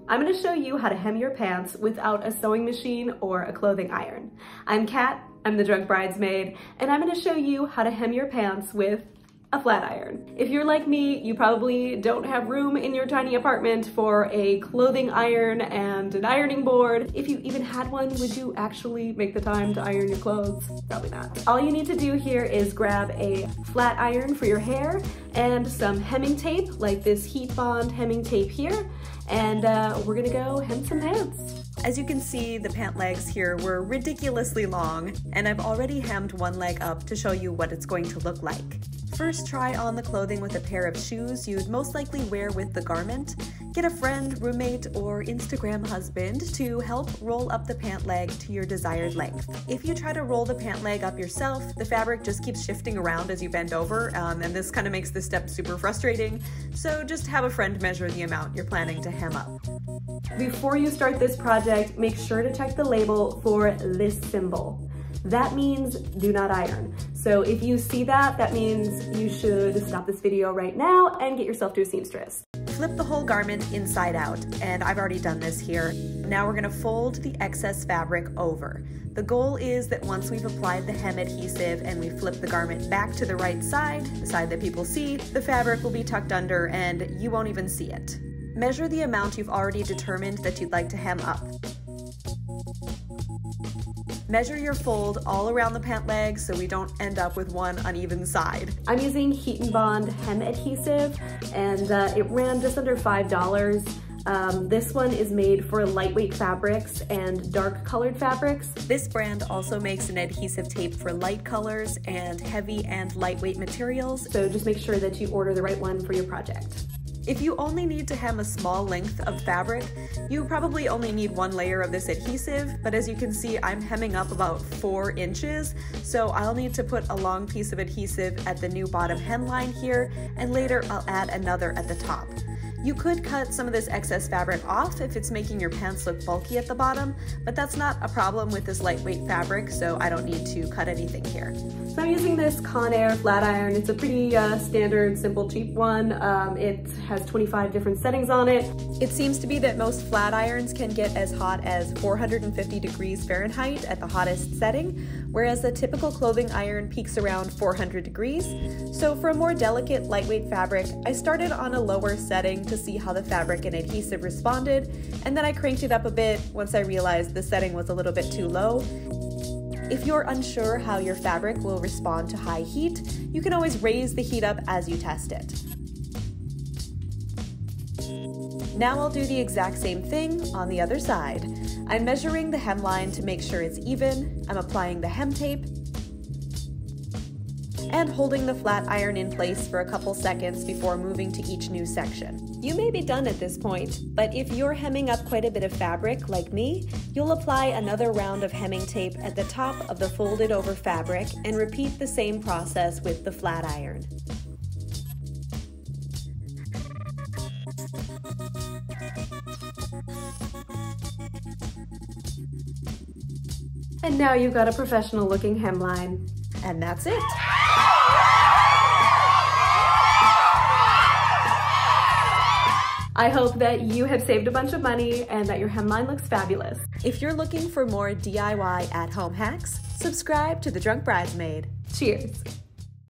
I'm going to show you how to hem your pants without a sewing machine or a clothing iron. I'm Kat, I'm the drunk bridesmaid, and I'm going to show you how to hem your pants with a flat iron. If you're like me, you probably don't have room in your tiny apartment for a clothing iron and an ironing board. If you even had one, would you actually make the time to iron your clothes? Probably not. All you need to do here is grab a flat iron for your hair and some hemming tape, like this heat bond hemming tape here, and we're gonna go hem some pants. As you can see, the pant legs here were ridiculously long, and I've already hemmed one leg up to show you what it's going to look like. First, try on the clothing with a pair of shoes you'd most likely wear with the garment. Get a friend, roommate, or Instagram husband to help roll up the pant leg to your desired length. If you try to roll the pant leg up yourself, the fabric just keeps shifting around as you bend over, and this kind of makes this step super frustrating, so just have a friend measure the amount you're planning to hem up. Before you start this project, make sure to check the label for this symbol. That means do not iron. So if you see that, that means you should stop this video right now and get yourself to a seamstress. Flip the whole garment inside out, and I've already done this here. Now we're gonna fold the excess fabric over. The goal is that once we've applied the hem adhesive and we flip the garment back to the right side, the side that people see, the fabric will be tucked under and you won't even see it. Measure the amount you've already determined that you'd like to hem up. Measure your fold all around the pant leg so we don't end up with one uneven side. I'm using Heat and Bond hem adhesive, and it ran just under $5. This one is made for lightweight fabrics and dark colored fabrics. This brand also makes an adhesive tape for light colors and heavy and lightweight materials. So just make sure that you order the right one for your project. If you only need to hem a small length of fabric, you probably only need one layer of this adhesive, but as you can see, I'm hemming up about 4 inches, so I'll need to put a long piece of adhesive at the new bottom hemline here, and later I'll add another at the top. You could cut some of this excess fabric off if it's making your pants look bulky at the bottom, but that's not a problem with this lightweight fabric, so I don't need to cut anything here. So I'm using this Conair flat iron. It's a pretty standard, simple, cheap one. It has 25 different settings on it. It seems to be that most flat irons can get as hot as 450 degrees Fahrenheit at the hottest setting, whereas a typical clothing iron peaks around 400 degrees. So for a more delicate, lightweight fabric, I started on a lower setting to see how the fabric and adhesive responded, and then I cranked it up a bit once I realized the setting was a little bit too low. If you're unsure how your fabric will respond to high heat, you can always raise the heat up as you test it. Now I'll do the exact same thing on the other side. I'm measuring the hemline to make sure it's even, I'm applying the hem tape, and holding the flat iron in place for a couple seconds before moving to each new section. You may be done at this point, but if you're hemming up quite a bit of fabric like me, you'll apply another round of hemming tape at the top of the folded over fabric and repeat the same process with the flat iron. And now you've got a professional looking hemline. And that's it. I hope that you have saved a bunch of money and that your hemline looks fabulous. If you're looking for more DIY at-home hacks, subscribe to The Drunk Bridesmaid. Cheers.